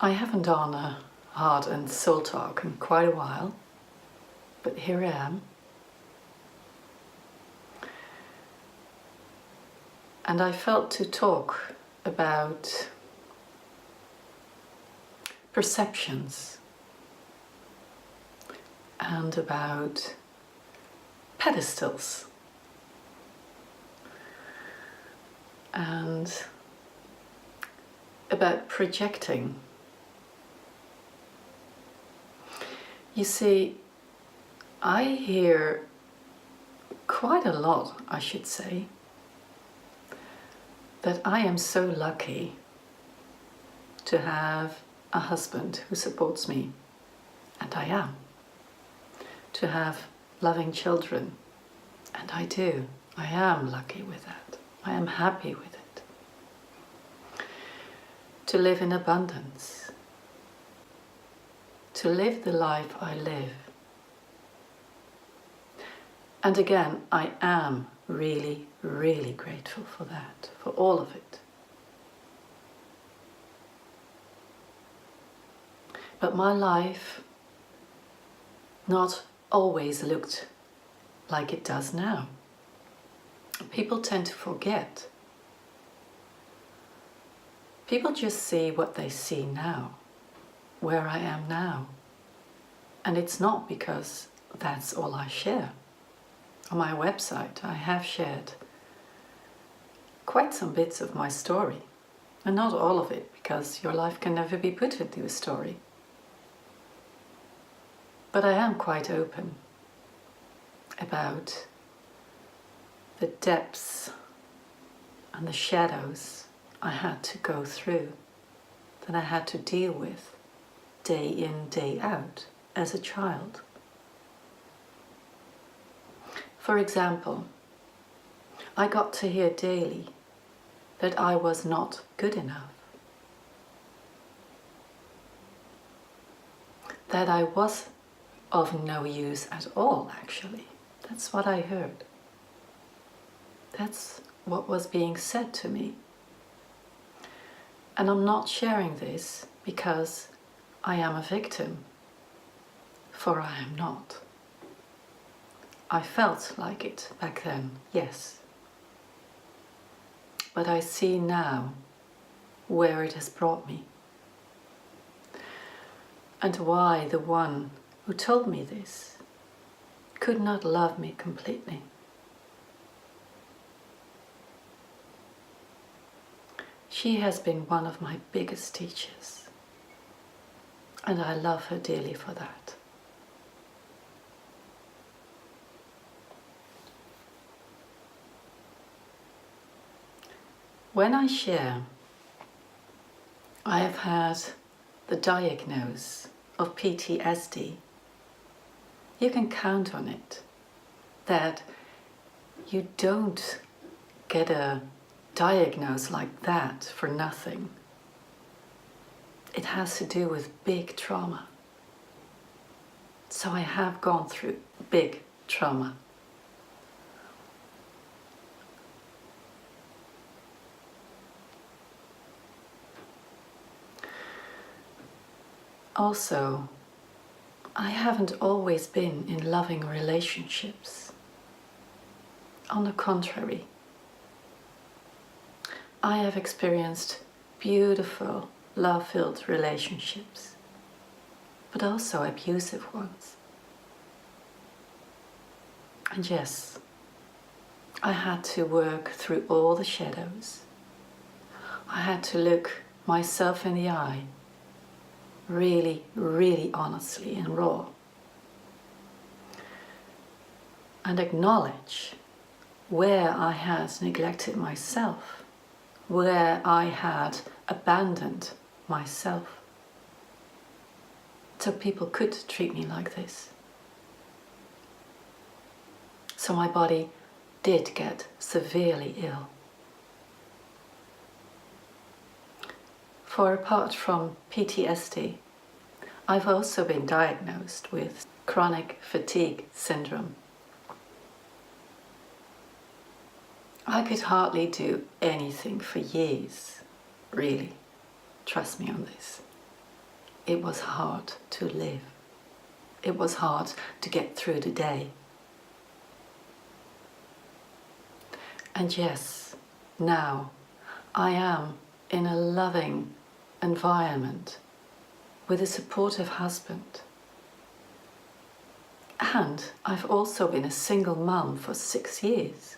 I haven't done a heart and soul talk in quite a while, but here I am. And I felt to talk about perceptions and about pedestals and about projecting. You see, I hear quite a lot, I should say, that I am so lucky to have a husband who supports me, and I am. To have loving children, and I do. I am lucky with that. I am happy with it. To live in abundance. To live the life I live. And again, I am really, really grateful for that, for all of it. But my life not always looked like it does now. People tend to forget. People just see what they see now, where I am now. And it's not because that's all I share. On my website, I have shared quite some bits of my story, and not all of it, because your life can never be put into a story. But I am quite open about the depths and the shadows I had to go through, that I had to deal with day in, day out as a child. For example, I got to hear daily that I was not good enough, that I was of no use at all, actually. That's what I heard. That's what was being said to me. And I'm not sharing this because I am a victim, for I am not. I felt like it back then, yes. But I see now where it has brought me, and why the one who told me this could not love me completely. She has been one of my biggest teachers, and I love her dearly for that. When I share, I have had the diagnosis of PTSD. You can count on it that you don't get a diagnosis like that for nothing. It has to do with big trauma. So I have gone through big trauma. Also, I haven't always been in loving relationships. On the contrary, I have experienced beautiful, love-filled relationships, but also abusive ones. And yes, I had to work through all the shadows. I had to look myself in the eye, really, really honestly and raw, and acknowledge where I had neglected myself, where I had abandoned myself, so people could treat me like this. So my body did get severely ill. For apart from PTSD, I've also been diagnosed with chronic fatigue syndrome. I could hardly do anything for years, really. Trust me on this. it was hard to live. It was hard to get through the day. And yes, now I am in a loving environment with a supportive husband. And I've also been a single mom for 6 years.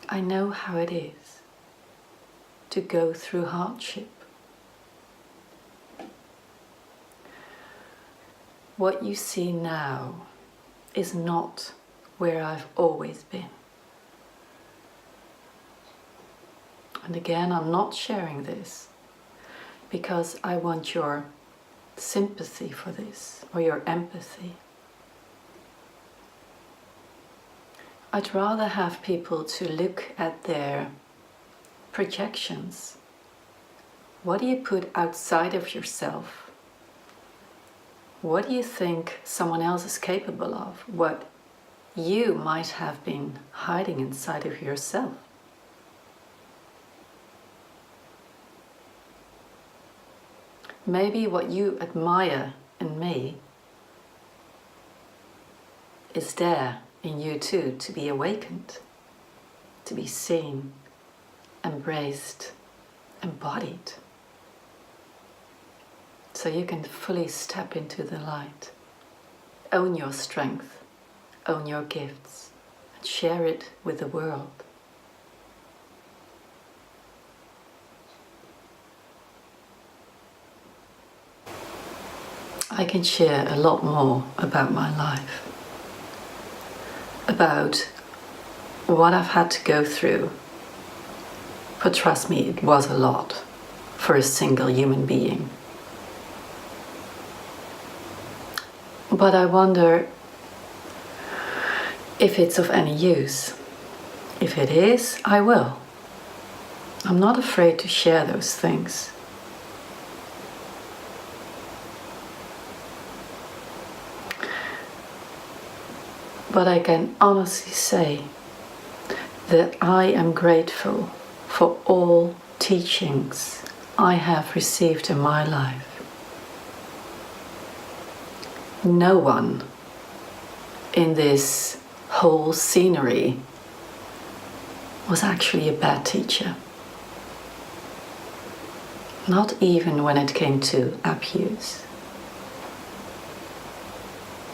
I know how it is to go through hardship. What you see now is not where I've always been. And again, I'm not sharing this because I want your sympathy for this or your empathy. I'd rather have people to look at their projections. What do you put outside of yourself? What do you think someone else is capable of? What you might have been hiding inside of yourself? Maybe what you admire in me is there in you too, to be awakened, to be seen, embraced, embodied. So you can fully step into the light, own your strength, own your gifts, and share it with the world. I can share a lot more about my life, about what I've had to go through. But trust me, it was a lot for a single human being. But I wonder if it's of any use. If it is, I will. I'm not afraid to share those things. But I can honestly say that I am grateful for all teachings I have received in my life. No one in this whole scenery was actually a bad teacher. Not even when it came to abuse,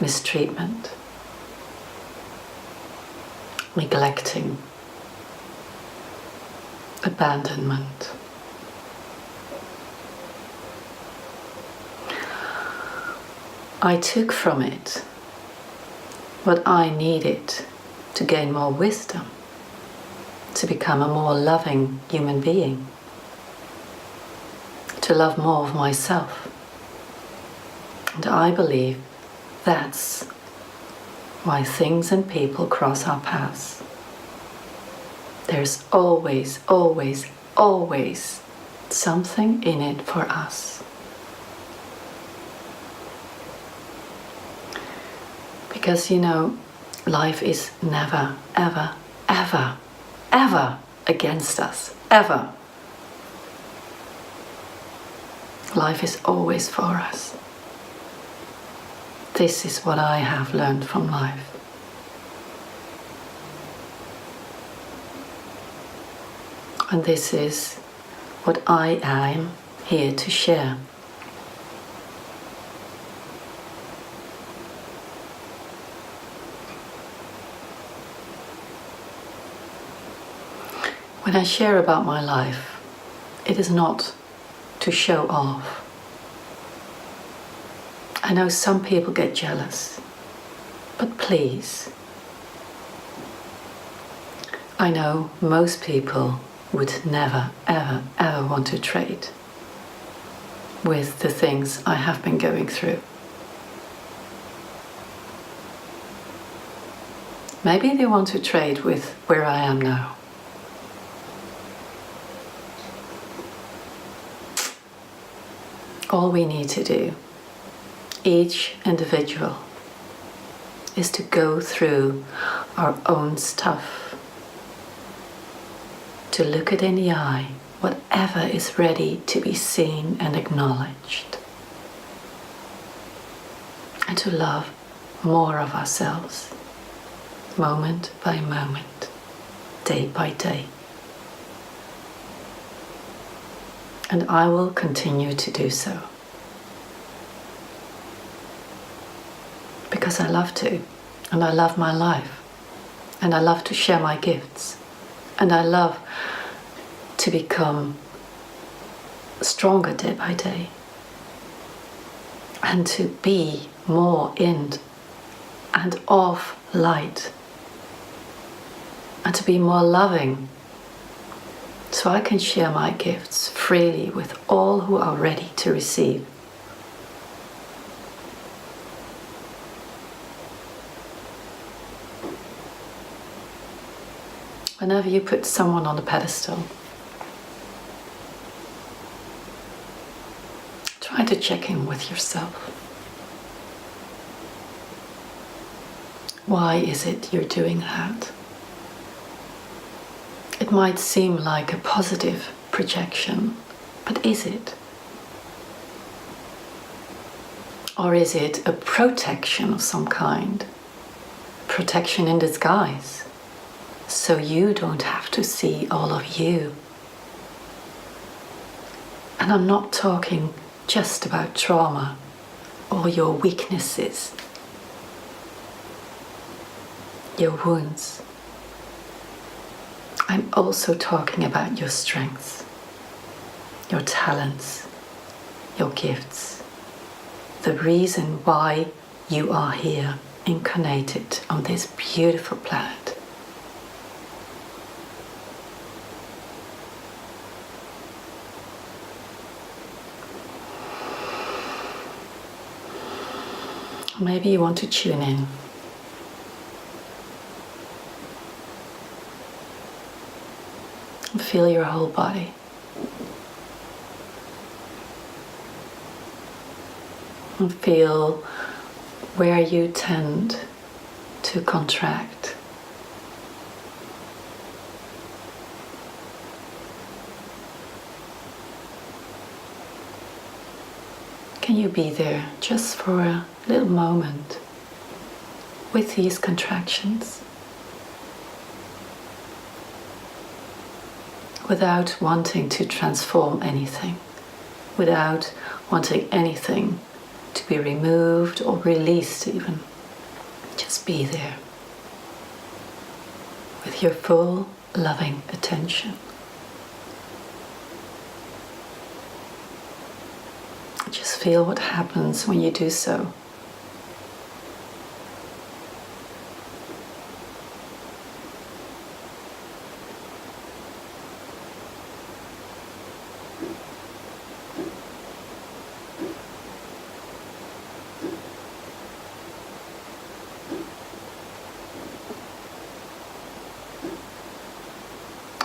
mistreatment, neglecting, abandonment. I took from it what I needed to gain more wisdom, to become a more loving human being, to love more of myself. And I believe that's why things and people cross our paths. There's always, always, always something in it for us. Because, you know, life is never, ever, ever, ever against us. Ever. Life is always for us. This is what I have learned from life. And this is what I am here to share. When I share about my life, it is not to show off. I know some people get jealous, but please. I know most people would never, ever, ever want to trade with the things I have been going through. Maybe they want to trade with where I am now. All we need to do, each individual, is to go through our own stuff, to look it in the eye, whatever is ready to be seen and acknowledged. and to love more of ourselves, moment by moment, day by day. And I will continue to do so. Because I love to, and I love my life, and I love to share my gifts, and I love to become stronger day by day, and to be more in and of light, and to be more loving, so I can share my gifts freely with all who are ready to receive. Whenever you put someone on a pedestal, try to check in with yourself. Why is it you're doing that? It might seem like a positive projection, but is it? Or is it a protection of some kind? Protection in disguise? So you don't have to see all of you. And I'm not talking just about trauma or your weaknesses, your wounds. I'm also talking about your strengths, your talents, your gifts, the reason why you are here, incarnated on this beautiful planet. Maybe you want to tune in. Feel your whole body. And feel where you tend to contract. Can you be there just for a little moment with these contractions, without wanting to transform anything, without wanting anything to be removed or released even? Just be there with your full loving attention. Just feel what happens when you do so.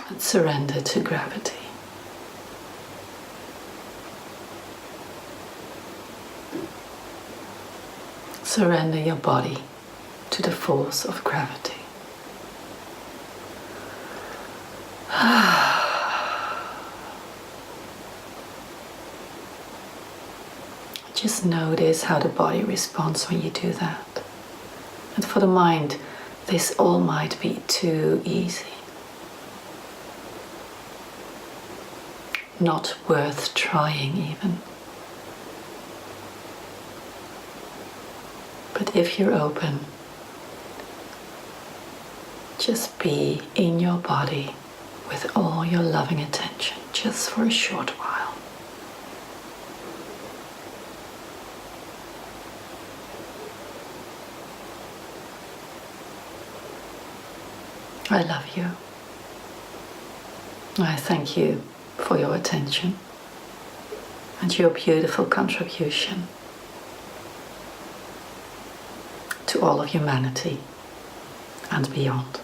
And surrender to gravity. Surrender your body to the force of gravity. Just notice how the body responds when you do that. And for the mind, this all might be too easy. Not worth trying even. But if you're open, just be in your body with all your loving attention, just for a short while. I love you. I thank you for your attention and your beautiful contribution to all of humanity and beyond.